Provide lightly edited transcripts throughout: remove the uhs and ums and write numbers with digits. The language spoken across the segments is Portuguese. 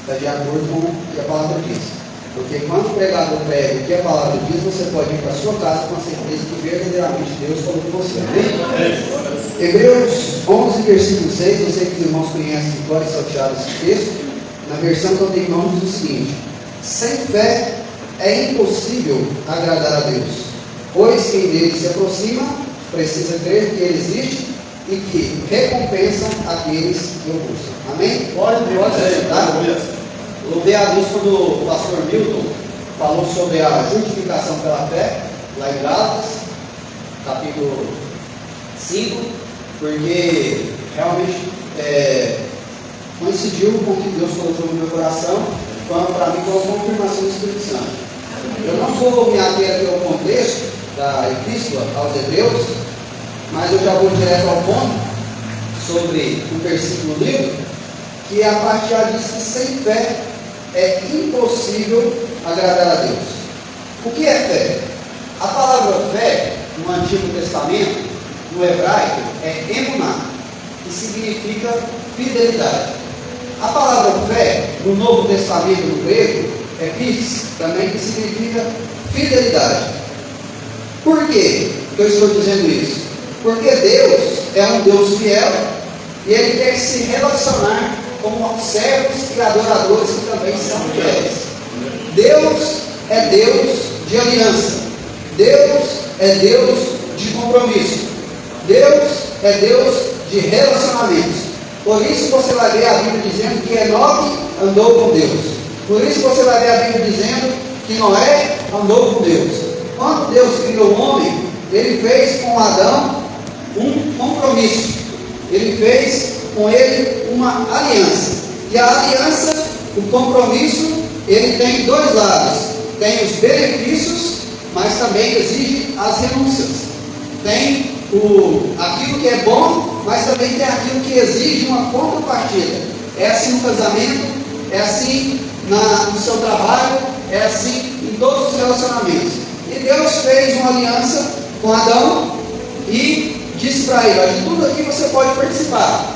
está de acordo com o que a palavra diz. Porque quando o pregador prega o que a palavra diz, você pode ir para a sua casa com a certeza que verdadeiramente Deus falou com você. Amém? Hebreus 11, versículo 6, eu sei que os irmãos conhecem de cor e salteado esse texto. Na versão que eu tenho em mãos diz o seguinte: sem fé é impossível agradar a Deus, pois quem dele se aproxima precisa crer que ele existe e que recompensa aqueles que o buscam. Amém? Glória a Deus. Pode aceitar? Louvei a Deus quando o pastor Milton falou sobre a justificação pela fé, lá em Gálatas, capítulo 5, porque realmente coincidiu com o que Deus colocou no meu coração. Para mim foi uma confirmação do Espírito Santo. Eu não vou me ater aqui ao contexto da epístola aos Hebreus, mas eu já vou direto ao ponto sobre o versículo do livro, que a parte já diz que sem fé é impossível agradar a Deus. O que é fé? A palavra fé no Antigo Testamento, no hebraico, é emuná, que significa fidelidade. A palavra fé no Novo Testamento, no grego, é pistis, também, que significa fidelidade. Por que eu estou dizendo isso? Porque Deus é um Deus fiel e Ele quer se relacionar com servos e adoradores que também são fiéis. Deus é Deus de aliança. Deus é Deus de compromisso. Deus é Deus de relacionamentos. Por isso você vai ver a Bíblia dizendo que Enoque andou com Deus. Por isso você vai ver a Bíblia dizendo que Noé andou com Deus. Quando Deus criou o homem, Ele fez com Adão um compromisso. Ele fez com ele uma aliança. E a aliança, o compromisso, ele tem dois lados. Tem os benefícios, mas também exige as renúncias. Tem aquilo que é bom, mas também tem aquilo que exige uma contrapartida. É assim no casamento, é assim no seu trabalho, é assim em todos os relacionamentos. E Deus fez uma aliança com Adão e disse para ele: de tudo aqui você pode participar,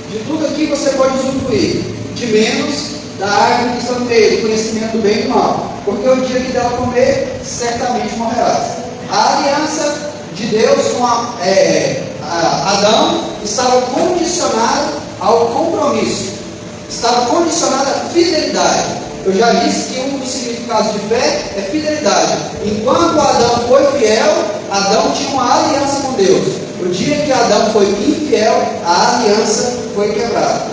de tudo aqui você pode usufruir, de menos da árvore que está no meio, do conhecimento do bem e do mal, porque o dia que dela comer, certamente morrerás. A aliança de Deus com Adão estava condicionada ao compromisso, estava condicionada à fidelidade. Eu já disse que um dos significados de fé é fidelidade. Enquanto Adão foi fiel, Adão tinha uma aliança com Deus. O dia que Adão foi infiel, a aliança foi quebrada.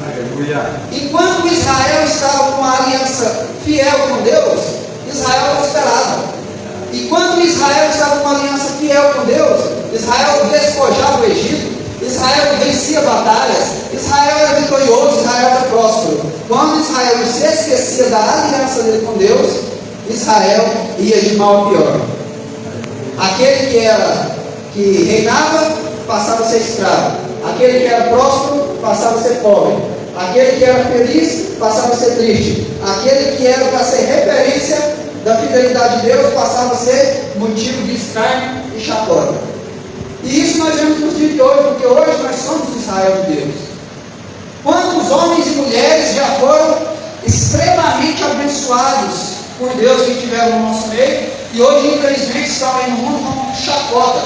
Aleluia. Enquanto Israel estava com uma aliança fiel com Deus, Israel prosperava. Enquanto Israel estava com uma aliança fiel com Deus, Israel despojava o Egito, Israel vencia batalhas, Israel era vitorioso, Israel era próspero. Quando Israel se esquecia da aliança dele com Deus, Israel ia de mal a pior. Aquele que reinava passava a ser escravo, aquele que era próspero passava a ser pobre, aquele que era feliz passava a ser triste, aquele que era para ser referência da fidelidade de Deus passava a ser motivo de escárnio e chacota. E isso nós vemos nos dias de hoje, porque hoje nós somos o Israel de Deus. Quantos homens e mulheres já foram extremamente abençoados por Deus que estiveram no nosso meio, e hoje infelizmente estão aí no mundo como chacota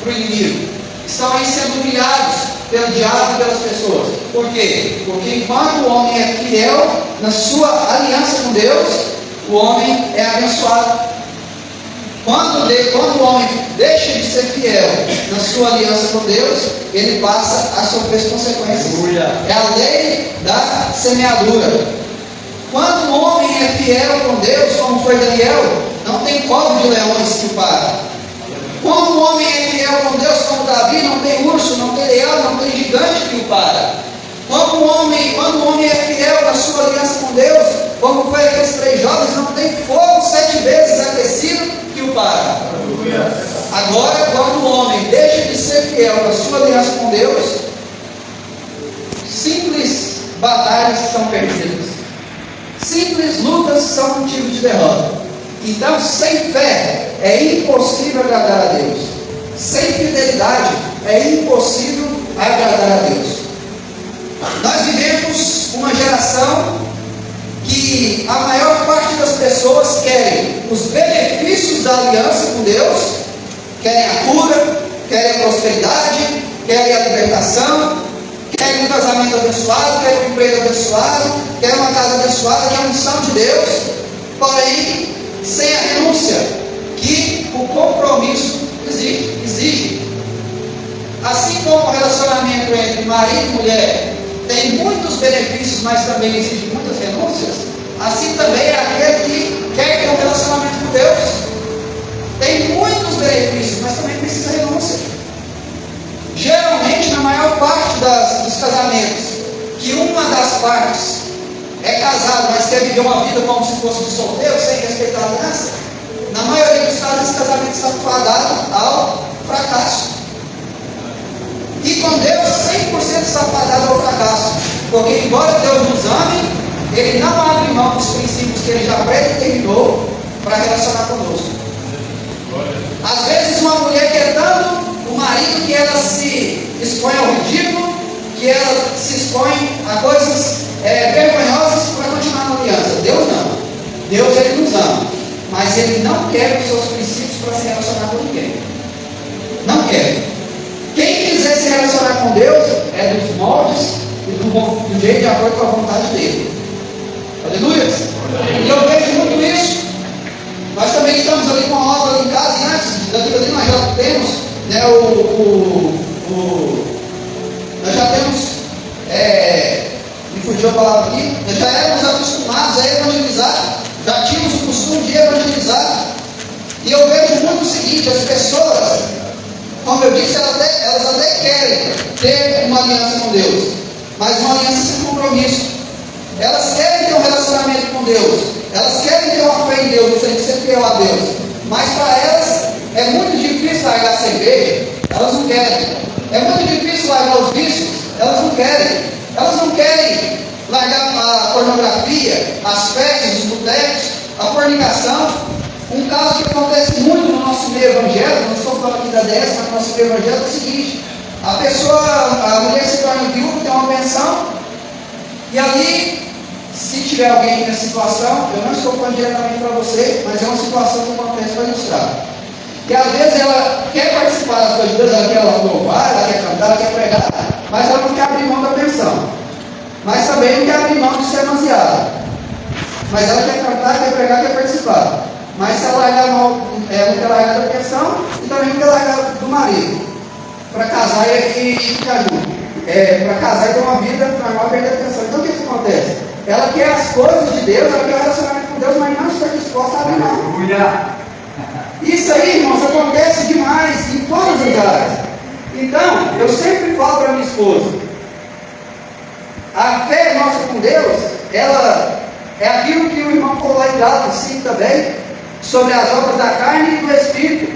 para o inimigo, estão aí sendo humilhados pelo diabo e pelas pessoas. Por quê? Porque enquanto o homem é fiel na sua aliança com Deus, o homem é abençoado. Quando o homem deixa de ser fiel na sua aliança com Deus, ele passa a sofrer as consequências. É a lei da semeadura. Quando o homem é fiel com Deus, como foi Daniel, não tem cobra de leões que o para. Quando o homem é fiel com Deus, como Davi, não tem urso, não tem leão, não tem gigante que o para. Quando o homem é fiel na sua aliança com Deus, como foi aqueles 3 jovens, não tem fogo 7 vezes aquecido que o para. Agora, quando o homem deixa de ser fiel na sua aliança com Deus, simples batalhas são perdidas, simples lutas são motivo de derrota. Então, sem fé é impossível agradar a Deus. Sem fidelidade é impossível agradar a Deus. Nós vivemos uma geração os benefícios da aliança com Deus, querem a cura, querem a prosperidade, querem a libertação, querem um casamento abençoado, querem um emprego abençoado, querem uma casa abençoada, querem a unção de Deus, porém, sem a renúncia que o compromisso exige. Assim como o relacionamento entre marido e mulher tem muitos benefícios, mas também exige muitas renúncias, assim também é aquele que quer ter um relacionamento com Deus. Tem muitos benefícios, mas também precisa renúncia. Geralmente, na maior parte dos casamentos, que uma das partes é casada, mas quer viver uma vida como se fosse de solteiro, sem respeitar a aliança, na maioria dos casos, esse casamento está fadado ao fracasso. E com Deus, 100% está fadado ao fracasso. Porque, embora Deus nos ame, Ele não abre mão dos princípios que Ele já predeterminou para relacionar conosco. Às vezes, uma mulher quer tanto o marido que ela se expõe ao ridículo, que ela se expõe a coisas vergonhosas para continuar na aliança. Deus não. Deus, Ele nos ama. Mas Ele não quer os seus princípios para se relacionar com ninguém. Não quer. Quem quiser se relacionar com Deus é dos moldes e do jeito de acordo com a vontade dele. Aleluia! E eu vejo muito isso. Nós também estamos ali com a obra em casa, e antes daquilo ali nós já temos, né, nós já temos, me fugiu a palavra aqui, nós já éramos acostumados a evangelizar, já tínhamos o costume de evangelizar, e eu vejo muito o seguinte: as pessoas, como eu disse, elas até querem ter uma aliança com Deus, mas uma aliança sem compromisso. Elas querem ter um relacionamento com Deus, elas querem ter uma fé em Deus, sem ser fiel a Deus, mas para elas é muito difícil largar a cerveja, elas não querem. É muito difícil largar os vícios, elas não querem. Elas não querem largar a pornografia, as festas, os botecos, a fornicação. Um caso que acontece muito no nosso meio evangélico, não estou falando aqui da DS, mas no nosso meio evangélico, é o seguinte: a mulher se torna viúva, tem uma pensão, e ali, se tiver alguém nessa situação, eu não estou falando diretamente para você, mas é uma situação que acontece para ilustrar. E às vezes ela quer participar das coisas de Deus, ela quer louvar, ela quer cantar, ela quer pregar, mas ela não quer abrir mão da pensão. Mas também não quer abrir mão de ser amaziada. Mas ela quer cantar, quer pregar, quer participar. Mas se ela largar a mão, ela quer largar da pensão e também não quer largar do marido. Para casar e ficar junto. Para casar e ter uma vida normal, perder a pensão. Então o que acontece? Ela quer as coisas de Deus, ela quer o relacionamento com Deus, mas não está disposta a abrir mão. Isso aí, irmãos, acontece demais em todas as áreas. Então, eu sempre falo para minha esposa: a fé nossa com Deus, ela é aquilo que o irmão falou lá em Gálatas 5 também, sobre as obras da carne e do Espírito.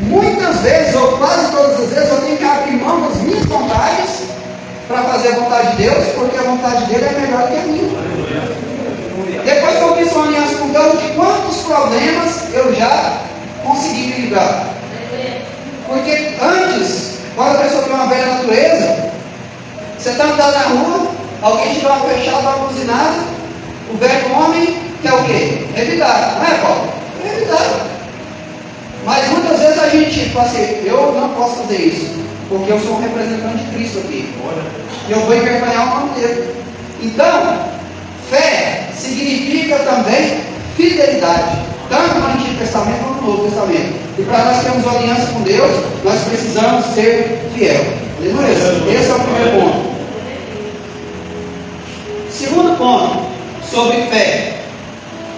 Muitas vezes, ou quase todas as vezes, eu tenho que abrir mão das minhas vontades para fazer a vontade de Deus, porque a vontade dele é melhor que a minha. Depois que eu fiz uma aliança com Deus, de quantos problemas eu já consegui me livrar? Porque antes, quando a pessoa tem uma velha natureza, você está andando na rua, alguém te dá uma fechada, dá uma buzinada, o velho homem quer o quê? Evitar, não é, Paulo? É evitar. Mas muitas vezes a gente fala assim: eu não posso fazer isso, porque eu sou um representante de Cristo aqui, eu vou envergonhar o nome dele. Então, fé significa também fidelidade, tanto no Antigo Testamento como no Novo Testamento. E para nós termos uma aliança com Deus, nós precisamos ser fiel. Aleluia. Esse é o primeiro ponto. Segundo ponto, sobre fé.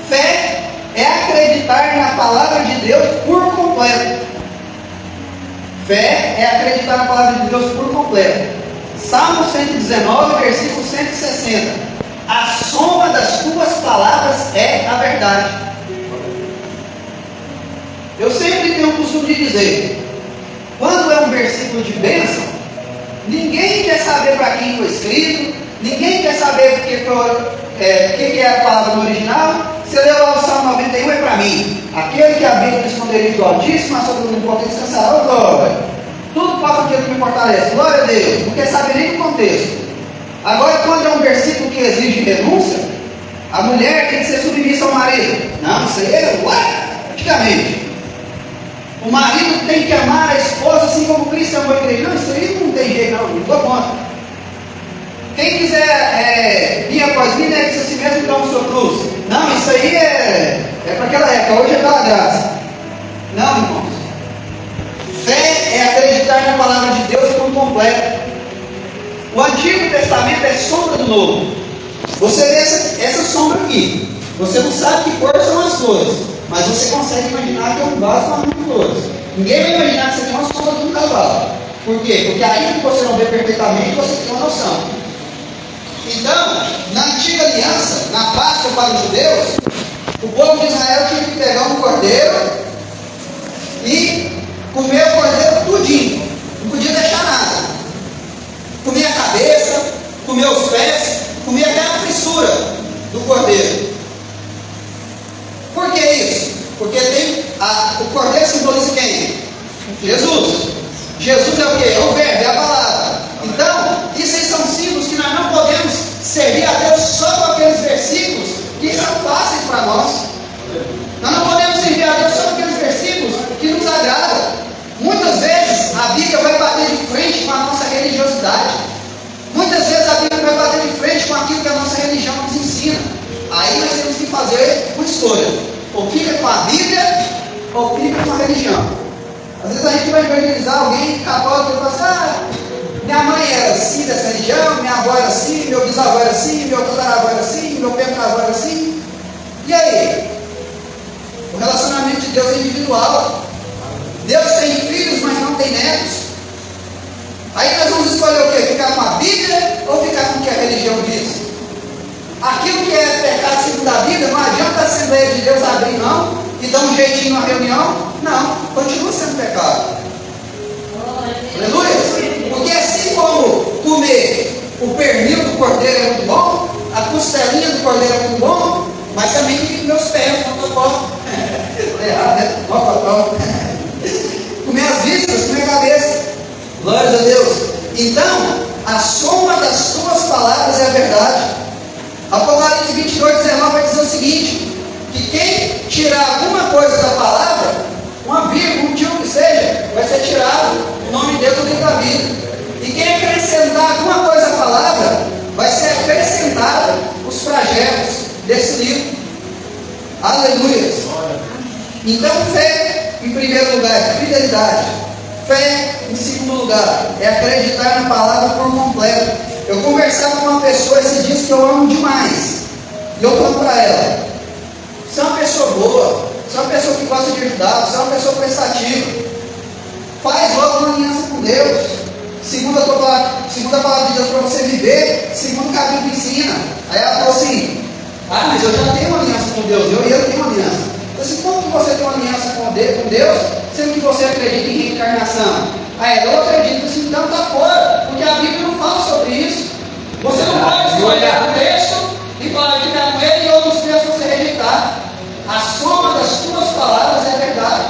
Fé é acreditar na palavra de Deus por completo. Fé é acreditar na palavra de Deus por completo. Salmo 119, versículo 160. A soma das tuas palavras é a verdade. Eu sempre tenho o costume de dizer: quando é um versículo de bênção, ninguém quer saber para quem foi escrito, ninguém quer saber o que é a palavra no original. Você leu lá o Salmo 91, é para mim. Aquele que habita no esconderijo do Altíssimo, a sobre o pode descansar. Oh, glória! Tudo passa aquilo que me fortalece. Glória a Deus. Não quer saber nem do contexto. Agora, quando é um versículo que exige renúncia, a mulher tem que ser submissa ao marido. Não, isso aí é Antigamente, o marido tem que amar a esposa assim como Cristo amou a igreja. Não, isso aí não tem jeito, não dou conta. Quem quiser vir após mim, negue-se a si mesmo e tome sua cruz. Não, isso aí é para aquela época, hoje é pela graça. Não, irmãos. Fé é acreditar na palavra de Deus por completo. O Antigo Testamento é sombra do Novo. Você vê essa sombra aqui. Você não sabe que cor são as flores, mas você consegue imaginar que é um vaso com as flores. Ninguém vai imaginar que você tem uma sombra de um cavalo. Por quê? Porque ainda que você não vê perfeitamente, você tem uma noção. Então, na antiga aliança, na Páscoa para os judeus, o povo de Israel tinha que pegar um cordeiro e comer o cordeiro tudinho. Não podia deixar nada. Comer a cabeça, comer os pés, comer até a frissura do cordeiro. Por que isso? Porque o cordeiro simboliza quem? Jesus. Jesus é o quê? É o verbo, é a palavra. Então, isso aí são símbolos que nós não podemos servir a Deus só com aqueles versículos que são fáceis para nós. Nós não podemos servir a Deus só com aqueles versículos que nos agradam. Muitas vezes a Bíblia vai bater de frente com a nossa religiosidade. Muitas vezes a Bíblia vai bater de frente com aquilo que a nossa religião nos ensina. Aí nós temos que fazer uma escolha. Ou fica com a Bíblia, ou fica com a religião. Às vezes a gente vai evangelizar alguém católico e fala assim: minha mãe era assim dessa religião, minha avó era assim, meu bisavô era assim, meu tataravô era assim, meu pentavô era assim. E aí? O relacionamento de Deus é individual. Deus tem filhos, mas não tem netos. Aí nós vamos escolher o quê? Ficar com a Bíblia ou ficar com o que a religião diz? Aquilo que é pecado segundo a Bíblia, não adianta a Assembleia de Deus abrir mão e dar um jeitinho na reunião. Não, continua sendo pecado. Aleluia! Porque assim como comer o pernil do cordeiro é muito bom, a costelinha do cordeiro é muito bom, mas também tem que comer os pés, mocotó. É errado, né? Mocotó. Comer as vísceras, comer a cabeça. Glórias a Deus. Então, a soma das tuas palavras é a verdade. Apocalipse 22:19 vai dizer o seguinte: que quem tirar alguma coisa da palavra, uma vírgula, um tio que seja, vai ser tirado o nome de Deus do livro da vida. E quem acrescentar alguma coisa à palavra, vai ser acrescentada os flagelos desse livro. Aleluia. Então, fé em primeiro lugar é fidelidade. Fé em segundo lugar é acreditar na palavra por completo. Eu conversava com uma pessoa esses dias que eu amo demais. E eu falo para ela: você é uma pessoa boa, você é uma pessoa que gosta de ajudar, você é uma pessoa prestativa. Faz logo uma aliança com Deus. Segundo a palavra de Deus para você viver, segundo o que a Bíblia ensina. Aí ela falou assim: mas eu já tenho uma aliança com Deus, eu tenho uma aliança. Eu disse: como que você tem uma aliança com Deus, sendo que você acredita em reencarnação? Aí eu acredito. Assim, então está fora, porque a Bíblia não fala sobre isso. Você não pode escolher o texto e falar que ficar com ele e outros textos você rejeitar. A soma das tuas palavras é a verdade.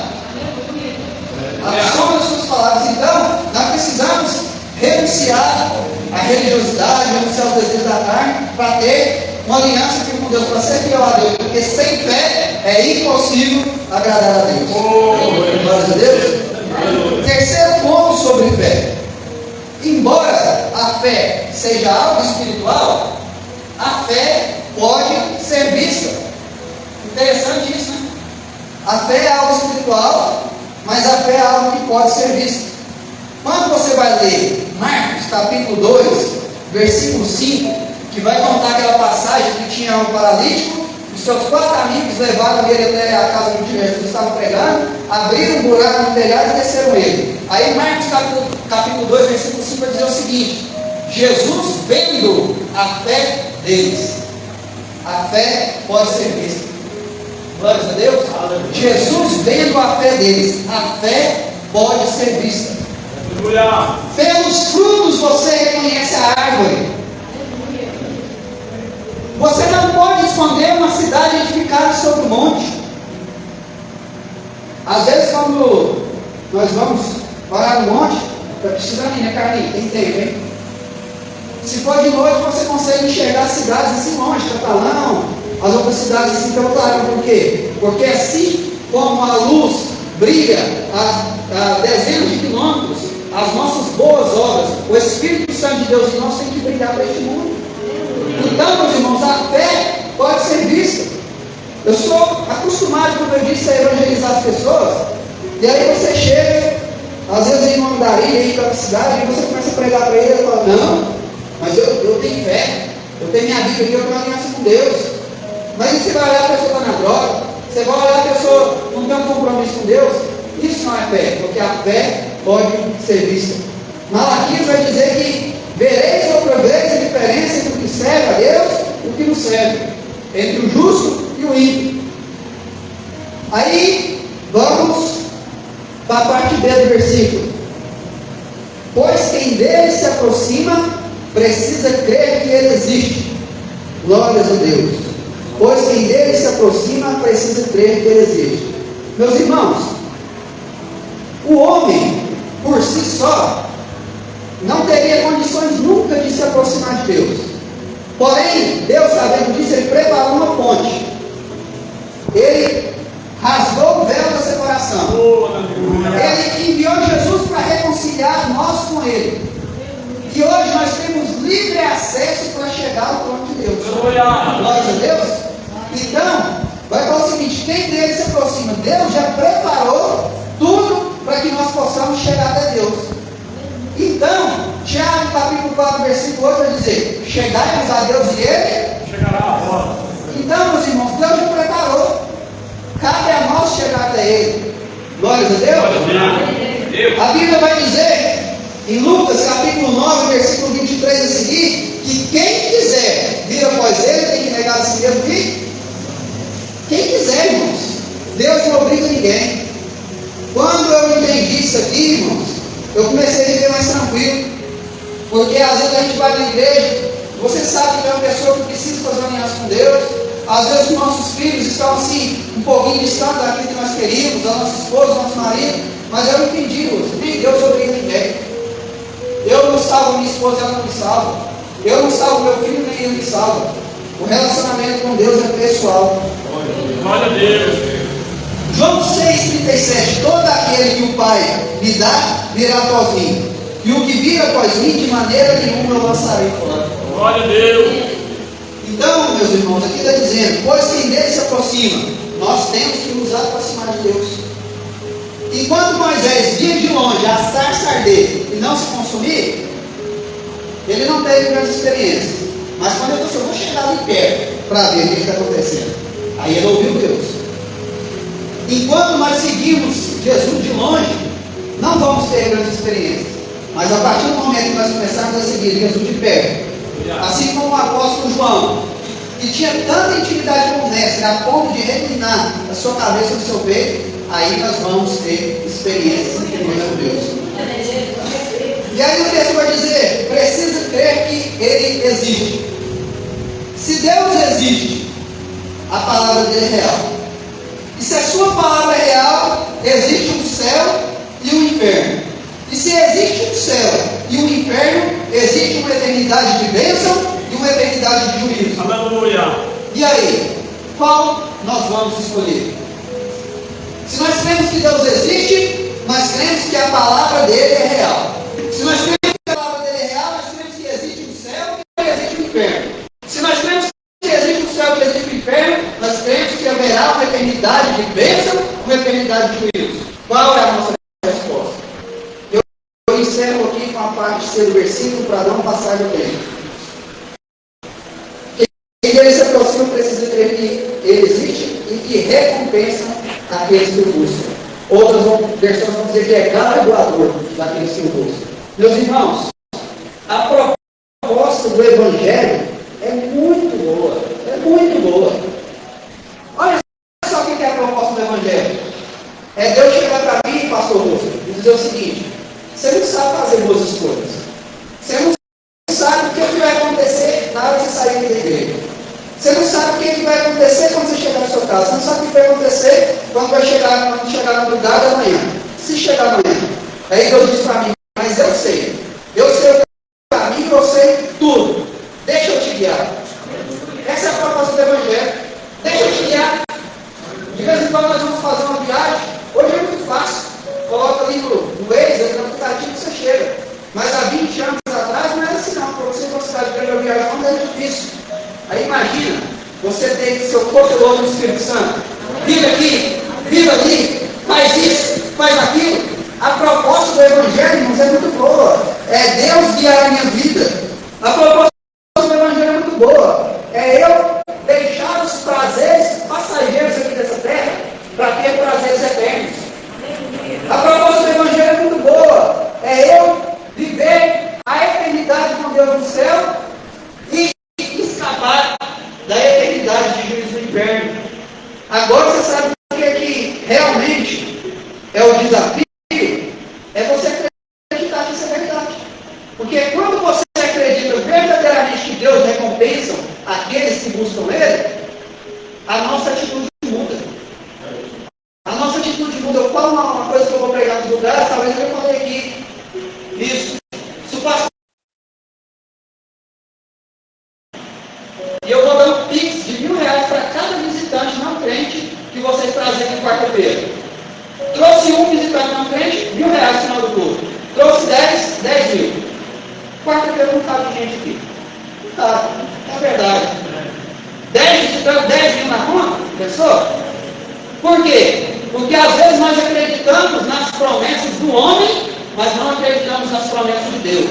A soma das tuas palavras. Então, nós precisamos renunciar à religiosidade, renunciar aos desejos da carne, para ter uma aliança com Deus, para ser fiel a Deus, porque sem fé é impossível agradar a Deus. Glória a Deus. Terceiro ponto sobre fé: embora a fé seja algo espiritual, a fé pode ser vista. Interessante isso, né? A fé é algo espiritual, mas a fé é algo que pode ser vista. Quando você vai ler Marcos capítulo 2, versículo 5, que vai contar aquela passagem que tinha um paralítico, os seus 4 amigos levaram ele até a casa onde Jesus estava pregando, abriram um buraco no telhado e desceram ele. Aí Marcos capítulo 2, versículo 5 vai dizer o seguinte: Jesus vendo a fé deles. A fé pode ser vista. Glórias a Deus. Jesus vendo a fé deles. A fé pode ser vista. Pelos frutos você reconhece a árvore. Você não pode esconder uma cidade edificada sobre o monte. Às vezes, quando nós vamos parar no monte, está precisando ir, né, Carlinhos? Tem tempo, hein? Se for de noite, você consegue enxergar cidades assim longe, Catalão, as outras cidades assim tão claras. Por quê? Porque assim como a luz brilha a dezenas de quilômetros, as nossas boas obras, o Espírito Santo de Deus em nós tem que brilhar para este mundo. Então, meus irmãos, a fé pode ser vista. Eu sou acostumado, como eu disse, a evangelizar as pessoas, e aí você chega, às vezes em uma andaria, aí para a cidade, e você começa a pregar para ele e fala: não, mas eu tenho fé, eu tenho minha Bíblia aqui, eu tenho uma aliança com Deus. Mas você vai olhar a pessoa está na droga, você vai olhar a pessoa não tem um compromisso com Deus. Isso não é fé, porque a fé pode ser vista. Malaquias vai dizer que vereis outra vez a diferença entre o que serve a Deus e o que não serve, entre o justo e o ímpio. Aí vamos para a parte B do versículo. Pois quem dele se aproxima precisa crer que ele existe. Glórias a Deus. Pois quem dele se aproxima precisa crer que ele existe. Meus irmãos, o homem por si só não teria condições nunca de se aproximar de Deus. Porém, Deus, sabendo disso, ele preparou uma ponte. Ele rasgou o véu da separação. Ele enviou Jesus para reconciliar nós com Ele. E hoje nós temos livre acesso para chegar ao trono de Deus. Glória a Deus. Então, vai falar o seguinte: quem dele se aproxima? Deus já preparou tudo para que nós possamos chegar até Deus. Então, Tiago capítulo 4, versículo 8 vai dizer: chegaremos a Deus e Ele chegará a nós. Então, meus irmãos, Deus já preparou. Cabe a nós chegar até Ele. Glória a Deus. A Bíblia vai dizer em Lucas capítulo 9, versículo 23 a seguir, que quem quiser vir após Ele tem que negar a si mesmo. Quem quiser, irmãos. Deus não obriga ninguém. Quando eu entendi isso aqui, irmãos, eu comecei a viver mais tranquilo. Porque às vezes a gente vai na igreja, você sabe que é uma pessoa que precisa fazer uma aliança com Deus. Às vezes os nossos filhos estão assim, um pouquinho distantes daquilo que nós queríamos, da nossa esposa, do nosso marido. Mas eu entendi, nem Deus obriga ninguém. Eu não salvo minha esposa, ela não me salva. Eu não salvo meu filho, nem ele me salva. O relacionamento com Deus é pessoal. Glória a Deus. João 6,37: todo aquele que o Pai me dá, virá após mim. E o que vir após mim, de maneira nenhuma eu lançarei fora. Glória a Deus. Então, meus irmãos, aqui está dizendo: pois quem dele se aproxima, nós temos que nos aproximar de Deus. Enquanto Moisés via de longe a sarça arder e não se consumir, ele não teve grandes experiências. Mas quando ele falou: vou chegar ali perto para ver o que está acontecendo, aí ele ouviu Deus. Enquanto nós seguimos Jesus de longe, não vamos ter grandes experiências. Mas a partir do momento que nós começarmos a seguir Jesus de perto, assim como o apóstolo João, que tinha tanta intimidade com o mestre, a ponto de reclinar a sua cabeça no seu peito, aí nós vamos ter experiências incríveis com Deus. E aí o texto vai dizer: precisa crer que Ele existe. Se Deus existe, a palavra dele é real. E se a sua palavra é real, existe um céu e um inferno. E se existe um céu e um inferno, existe uma eternidade de bênção e uma eternidade de juízo. Aleluia. E aí, qual nós vamos escolher? Se nós cremos que Deus existe, nós cremos que a palavra dele é real. Se nós cremos que a palavra dele é real, nós cremos que existe um céu e existe um inferno. Se nós cremos que existe um céu e existe um inferno, nós cremos que haverá uma eternidade de bênção, uma eternidade de juízo. Qual é a nossa resposta? Eu encerro aqui com a parte C do versículo para não passar do tempo. Quem dele se aproxima precisa crer que ele existe e que recompensa aqueles que o buscam. Outras versões vão dizer que é galardoador daqueles que o buscam. Meus irmãos, a proposta do Evangelho é muito boa. É muito boa. Olha só o que é a proposta do Evangelho. É Deus chegar para mim, pastor Rosa, e dizer o seguinte: você não sabe fazer boas escolhas. Você não sabe o que vai acontecer na hora de você sair da igreja. Você não sabe o que vai acontecer quando você chegar na sua casa. Você não sabe o que vai acontecer quando chegar na madrugada da manhã. Se chegar amanhã. Aí Deus diz para mim: mas eu sei. Eu sei o caminho, eu sei tudo. Deixa eu te guiar. Essa é a proposta do Evangelho. Deixa eu te guiar. De vez em quando nós vamos fazer uma viagem Aí imagina, você tem seu corpo no Espírito Santo. Vive aqui, vive ali, faz isso, faz aquilo. A proposta do Evangelho, irmãos, é muito boa. É Deus guiar a minha vida. A proposta do Evangelho é muito boa. É eu deixar os prazeres passageiros aqui dessa terra para ter prazeres eternos. A proposta do Evangelho é muito boa. É eu viver a eternidade com Deus no céu e escapar da eternidade de juízo no inferno. Agora você sabe o que realmente é o desafio? É você acreditar que isso é verdade. Porque quando você acredita verdadeiramente que Deus recompensa aqueles que buscam Ele, a nossa atitude muda. A nossa atitude muda. Eu falo uma coisa que eu vou pregar nos lugares, talvez eu falei aqui. Isso. Se o pastor... E eu vou dar um pix de R$1.000 para cada visitante não crente que vocês trazem na quarta-feira. Trouxe um visitante não crente, R$1.000 no final do culto. Trouxe 10 mil. Quarta-feira não cabe gente aqui. Não cabe. É verdade. 10 visitantes, 10 mil na conta? Pensou? Por quê? Porque às vezes nós acreditamos nas promessas do homem, mas não acreditamos nas promessas de Deus.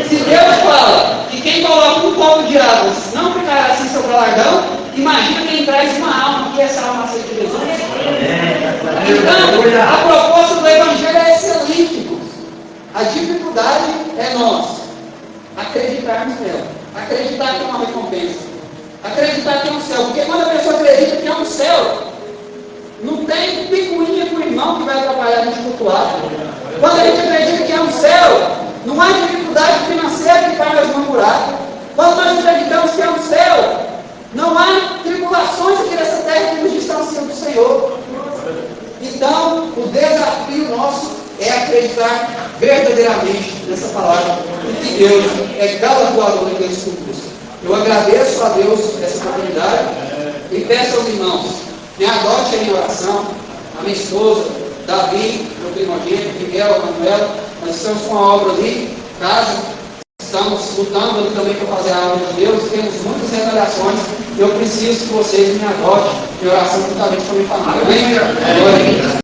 Se Deus fala que quem coloca um copo de água não ficará assim sobre o galardão, imagina quem traz uma alma, que essa alma aceita Jesus. Então, a proposta do Evangelho é excelente, irmãos. A dificuldade é nós acreditarmos nela. Acreditar que é uma recompensa. Acreditar que é um céu. Porque quando a pessoa acredita que é um céu, não tem picuinha com o irmão que vai atrapalhar a gente cultuar. Quando a gente acredita que é um céu, não há dificuldade financeira que faz nós murmurar. Quando nós acreditamos que é um céu, não há tribulações aqui nessa terra que nos distanciam do Senhor. Então, o desafio nosso é acreditar verdadeiramente nessa palavra e que Deus é galardoador daqueles que o buscam. Eu agradeço a Deus essa oportunidade e peço aos irmãos, me adote em oração, a minha esposa, Davi, meu primogênito, Miguel, Manuel, nós estamos com uma obra ali, casa, estamos lutando ali também para fazer a obra de Deus, temos muitas revelações, eu preciso que vocês me adotem em oração juntamente com a minha família. Amém?